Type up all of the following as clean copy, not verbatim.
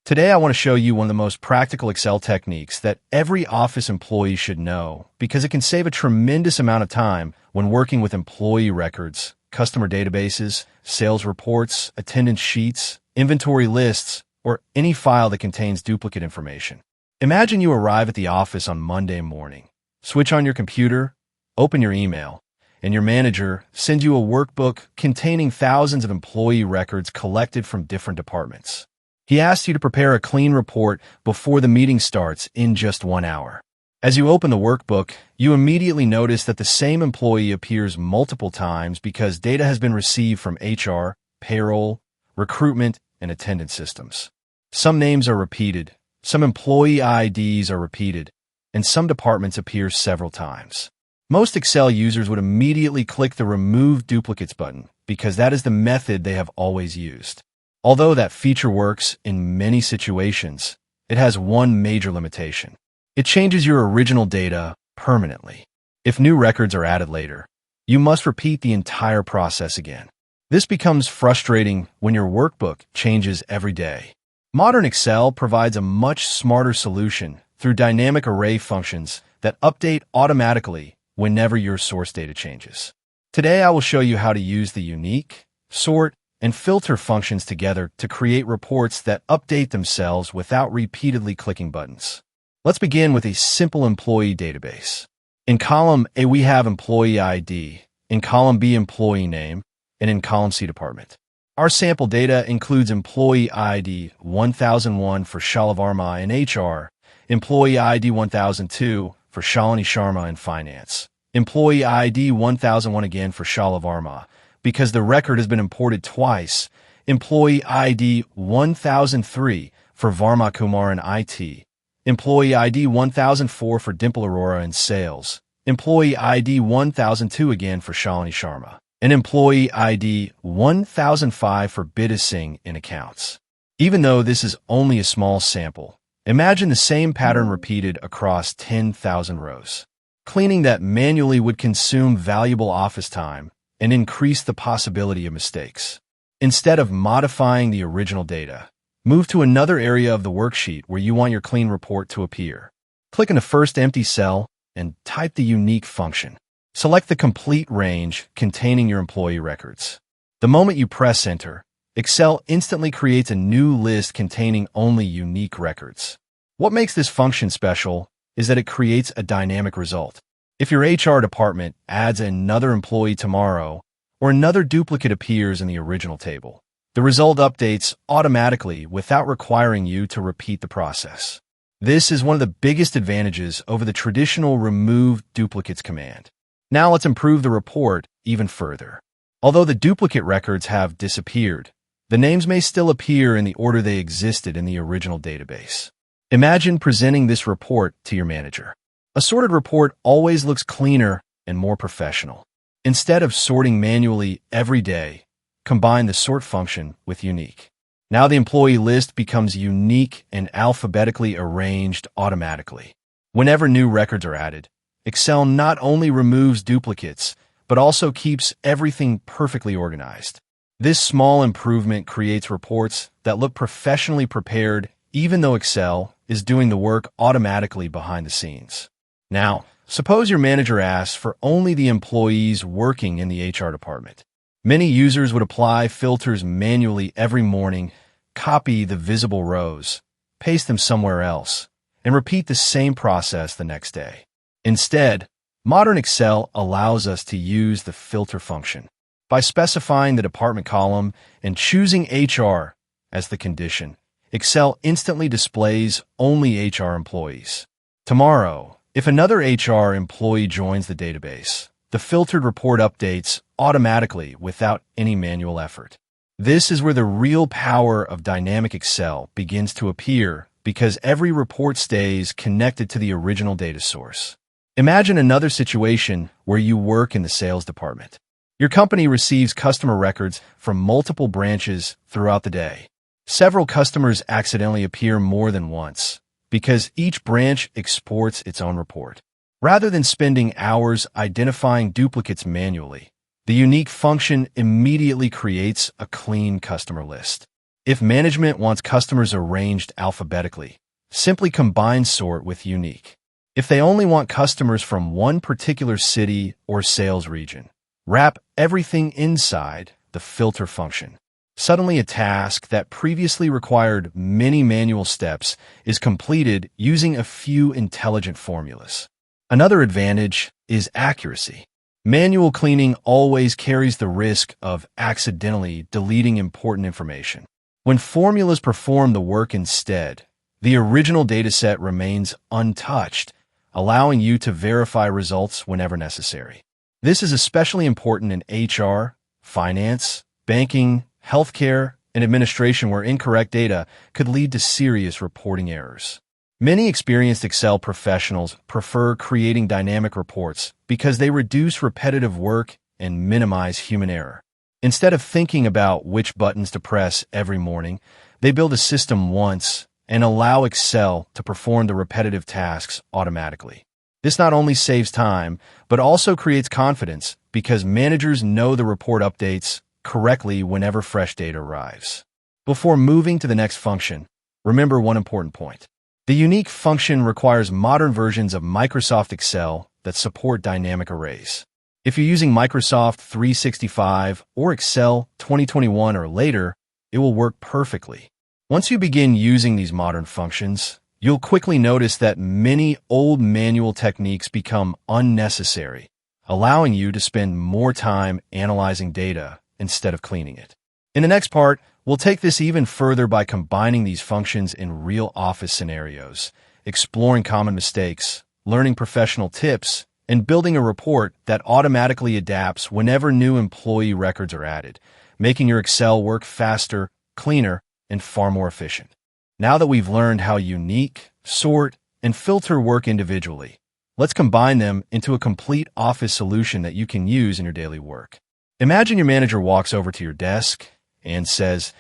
Today, I want to show you one of the most practical Excel techniques that every office employee should know because it can save a tremendous amount of time when working with employee records, customer databases, sales reports, attendance sheets, inventory lists, or any file that contains duplicate information. Imagine you arrive at the office on Monday morning, switch on your computer, open your email, and your manager sends you a workbook containing thousands of employee records collected from different departments. He asks you to prepare a clean report before the meeting starts in just 1 hour. As you open the workbook, you immediately notice that the same employee appears multiple times because data has been received from HR, payroll, recruitment, and attendance systems. Some names are repeated, some employee IDs are repeated, and some departments appear several times. Most Excel users would immediately click the Remove Duplicates button because that is the method they have always used. Although that feature works in many situations, it has one major limitation. It changes your original data permanently. If new records are added later, you must repeat the entire process again. This becomes frustrating when your workbook changes every day. Modern Excel provides a much smarter solution through dynamic array functions that update automatically whenever your source data changes. Today, I will show you how to use the unique, sort, and filter functions together to create reports that update themselves without repeatedly clicking buttons. Let's begin with a simple employee database. In column A, we have employee ID, in column B, employee name, and in column C, department. Our sample data includes employee ID 1001 for Shalu Verma in HR, employee ID 1002 for Shalini Sharma in finance, employee ID 1001 again for Shalu Verma, because the record has been imported twice, employee ID 1003 for Verma Kumar in IT, employee ID 1004 for Dimple Arora in sales, employee ID 1002 again for Shalini Sharma, and employee ID 1005 for Bidda Singh in accounts. Even though this is only a small sample, imagine the same pattern repeated across 10,000 rows. Cleaning that manually would consume valuable office time and increase the possibility of mistakes. Instead of modifying the original data, move to another area of the worksheet where you want your clean report to appear. Click on the first empty cell and type the unique function. Select the complete range containing your employee records. The moment you press enter, Excel instantly creates a new list containing only unique records. What makes this function special is that it creates a dynamic result. If your HR department adds another employee tomorrow, or another duplicate appears in the original table, the result updates automatically without requiring you to repeat the process. This is one of the biggest advantages over the traditional Remove Duplicates command. Now let's improve the report even further. Although the duplicate records have disappeared, the names may still appear in the order they existed in the original database. Imagine presenting this report to your manager. A sorted report always looks cleaner and more professional. Instead of sorting manually every day, combine the sort function with unique. Now the employee list becomes unique and alphabetically arranged automatically. Whenever new records are added, Excel not only removes duplicates, but also keeps everything perfectly organized. This small improvement creates reports that look professionally prepared, even though Excel is doing the work automatically behind the scenes. Now, suppose your manager asks for only the employees working in the HR department. Many users would apply filters manually every morning, copy the visible rows, paste them somewhere else, and repeat the same process the next day. Instead, modern Excel allows us to use the filter function. By specifying the department column and choosing HR as the condition, Excel instantly displays only HR employees. Tomorrow, if another HR employee joins the database, the filtered report updates automatically without any manual effort. This is where the real power of dynamic Excel begins to appear because every report stays connected to the original data source. Imagine another situation where you work in the sales department. Your company receives customer records from multiple branches throughout the day. Several customers accidentally appear more than once because each branch exports its own report. Rather than spending hours identifying duplicates manually, the unique function immediately creates a clean customer list. If management wants customers arranged alphabetically, simply combine sort with unique. If they only want customers from one particular city or sales region, wrap everything inside the filter function. Suddenly, a task that previously required many manual steps is completed using a few intelligent formulas. Another advantage is accuracy. Manual cleaning always carries the risk of accidentally deleting important information. When formulas perform the work instead, the original dataset remains untouched, allowing you to verify results whenever necessary. This is especially important in HR, finance, banking, healthcare, and administration where incorrect data could lead to serious reporting errors. Many experienced Excel professionals prefer creating dynamic reports because they reduce repetitive work and minimize human error. Instead of thinking about which buttons to press every morning, they build a system once and allow Excel to perform the repetitive tasks automatically. This not only saves time, but also creates confidence because managers know the report updates correctly whenever fresh data arrives. Before moving to the next function, remember one important point. The unique function requires modern versions of Microsoft Excel that support dynamic arrays. If you're using Microsoft 365 or Excel 2021 or later, it will work perfectly. Once you begin using these modern functions, you'll quickly notice that many old manual techniques become unnecessary, allowing you to spend more time analyzing data instead of cleaning it. In the next part, we'll take this even further by combining these functions in real office scenarios, exploring common mistakes, learning professional tips, and building a report that automatically adapts whenever new employee records are added, making your Excel work faster, cleaner, and far more efficient. Now that we've learned how unique, sort, and filter work individually, let's combine them into a complete office solution that you can use in your daily work. Imagine your manager walks over to your desk and says,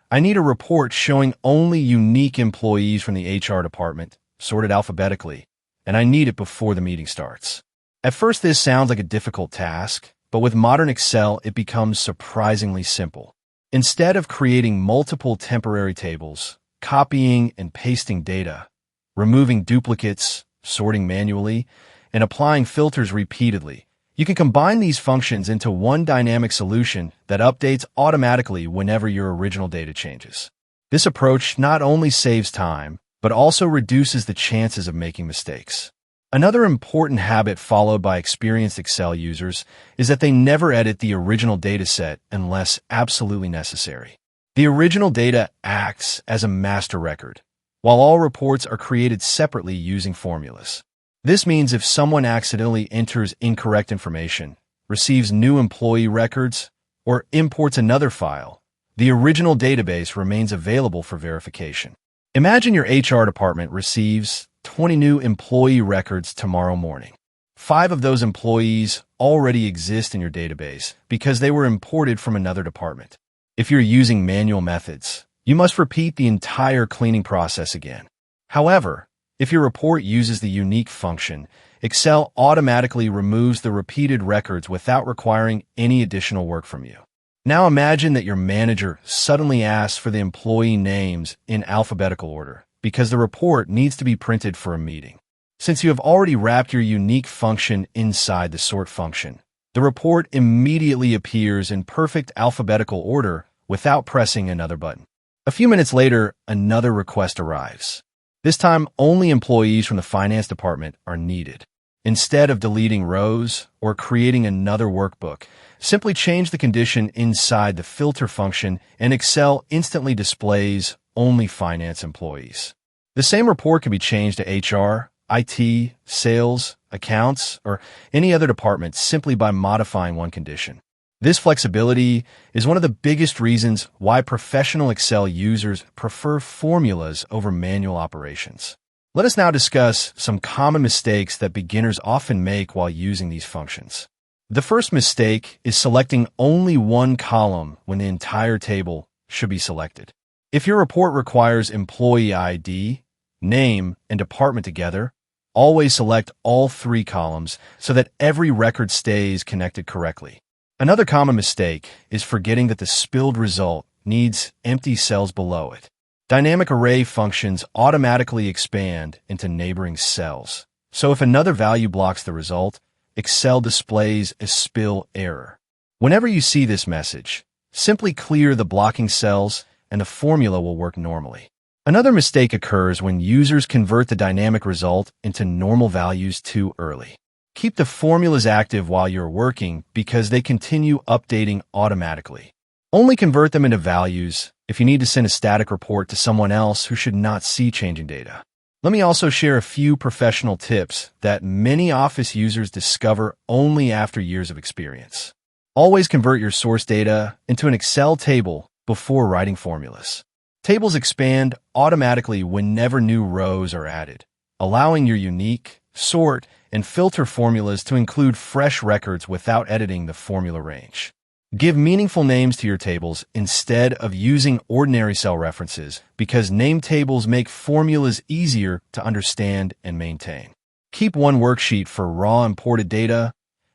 "I need a report showing only unique employees from the HR department, sorted alphabetically, and I need it before the meeting starts." At first, this sounds like a difficult task, but with modern Excel, it becomes surprisingly simple. Instead of creating multiple temporary tables, copying and pasting data, removing duplicates, sorting manually, and applying filters repeatedly, you can combine these functions into one dynamic solution that updates automatically whenever your original data changes. This approach not only saves time, but also reduces the chances of making mistakes. Another important habit followed by experienced Excel users is that they never edit the original dataset unless absolutely necessary. The original data acts as a master record, while all reports are created separately using formulas. This means if someone accidentally enters incorrect information, receives new employee records, or imports another file, the original database remains available for verification. Imagine your HR department receives 20 new employee records tomorrow morning. 5 of those employees already exist in your database because they were imported from another department. If you're using manual methods, you must repeat the entire cleaning process again. However, if your report uses the unique function, Excel automatically removes the repeated records without requiring any additional work from you. Now imagine that your manager suddenly asks for the employee names in alphabetical order because the report needs to be printed for a meeting. Since you have already wrapped your unique function inside the sort function, the report immediately appears in perfect alphabetical order without pressing another button. A few minutes later, another request arrives. This time, only employees from the finance department are needed. Instead of deleting rows or creating another workbook, simply change the condition inside the filter function and Excel instantly displays only finance employees. The same report can be changed to HR, IT, sales, accounts, or any other department simply by modifying one condition. This flexibility is one of the biggest reasons why professional Excel users prefer formulas over manual operations. Let us now discuss some common mistakes that beginners often make while using these functions. The first mistake is selecting only one column when the entire table should be selected. If your report requires employee ID, name, and department together, always select all 3 columns so that every record stays connected correctly. Another common mistake is forgetting that the spilled result needs empty cells below it. Dynamic array functions automatically expand into neighboring cells. So if another value blocks the result, Excel displays a spill error. Whenever you see this message, simply clear the blocking cells and the formula will work normally. Another mistake occurs when users convert the dynamic result into normal values too early. Keep the formulas active while you're working because they continue updating automatically. Only convert them into values if you need to send a static report to someone else who should not see changing data. Let me also share a few professional tips that many Office users discover only after years of experience. Always convert your source data into an Excel table before writing formulas. Tables expand automatically whenever new rows are added, allowing your unique, sort, and filter formulas to include fresh records without editing the formula range. Give meaningful names to your tables instead of using ordinary cell references because name tables make formulas easier to understand and maintain. Keep one worksheet for raw imported data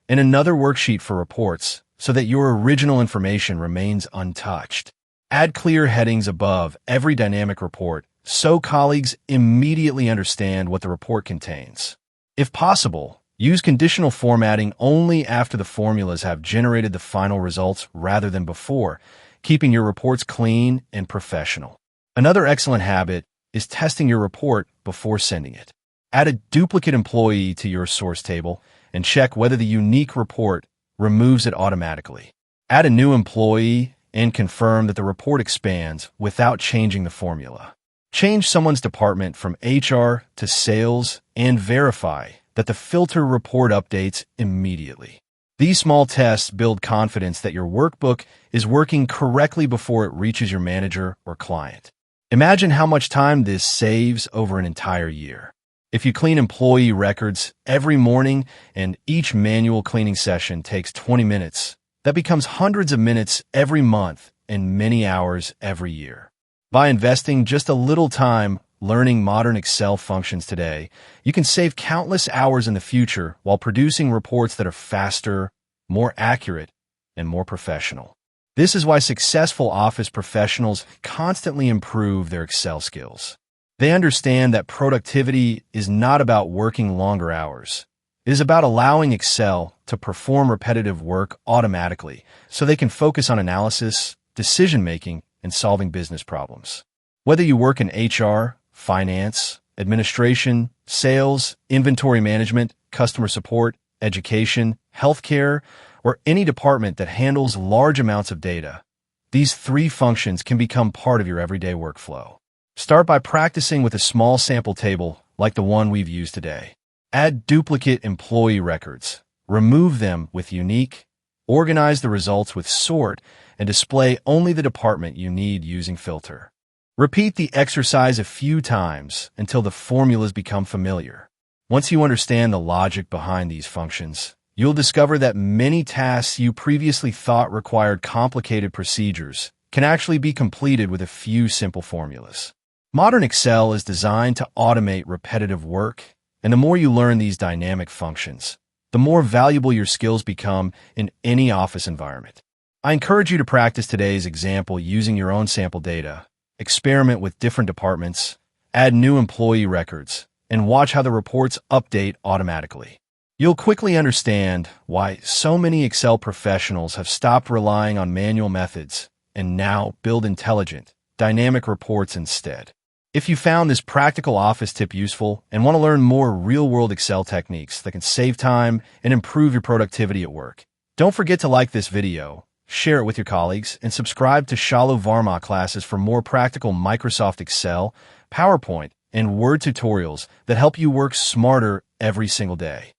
and another worksheet for reports so that your original information remains untouched. Add clear headings above every dynamic report so colleagues immediately understand what the report contains. If possible, use conditional formatting only after the formulas have generated the final results rather than before, keeping your reports clean and professional. Another excellent habit is testing your report before sending it. Add a duplicate employee to your source table and check whether the unique report removes it automatically. Add a new employee and confirm that the report expands without changing the formula. Change someone's department from HR to sales and verify that the filter report updates immediately. These small tests build confidence that your workbook is working correctly before it reaches your manager or client. Imagine how much time this saves over an entire year. If you clean employee records every morning and each manual cleaning session takes 20 minutes, that becomes hundreds of minutes every month and many hours every year. By investing just a little time learning modern Excel functions today, you can save countless hours in the future while producing reports that are faster, more accurate, and more professional. This is why successful Office professionals constantly improve their Excel skills. They understand that productivity is not about working longer hours. It is about allowing Excel to perform repetitive work automatically so they can focus on analysis, decision-making, and solving business problems. Whether you work in HR, finance, administration, sales, inventory management, customer support, education, healthcare, or any department that handles large amounts of data, these three functions can become part of your everyday workflow. Start by practicing with a small sample table like the one we've used today. Add duplicate employee records, remove them with unique, organize the results with sort, and display only the department you need using filter. Repeat the exercise a few times until the formulas become familiar. Once you understand the logic behind these functions, you'll discover that many tasks you previously thought required complicated procedures can actually be completed with a few simple formulas. Modern Excel is designed to automate repetitive work, and the more you learn these dynamic functions, the more valuable your skills become in any office environment. I encourage you to practice today's example using your own sample data, experiment with different departments, add new employee records, and watch how the reports update automatically. You'll quickly understand why so many Excel professionals have stopped relying on manual methods and now build intelligent, dynamic reports instead. If you found this practical office tip useful and want to learn more real-world Excel techniques that can save time and improve your productivity at work, don't forget to like this video, share it with your colleagues, and subscribe to Shalu Verma classes for more practical Microsoft Excel, PowerPoint, and Word tutorials that help you work smarter every single day.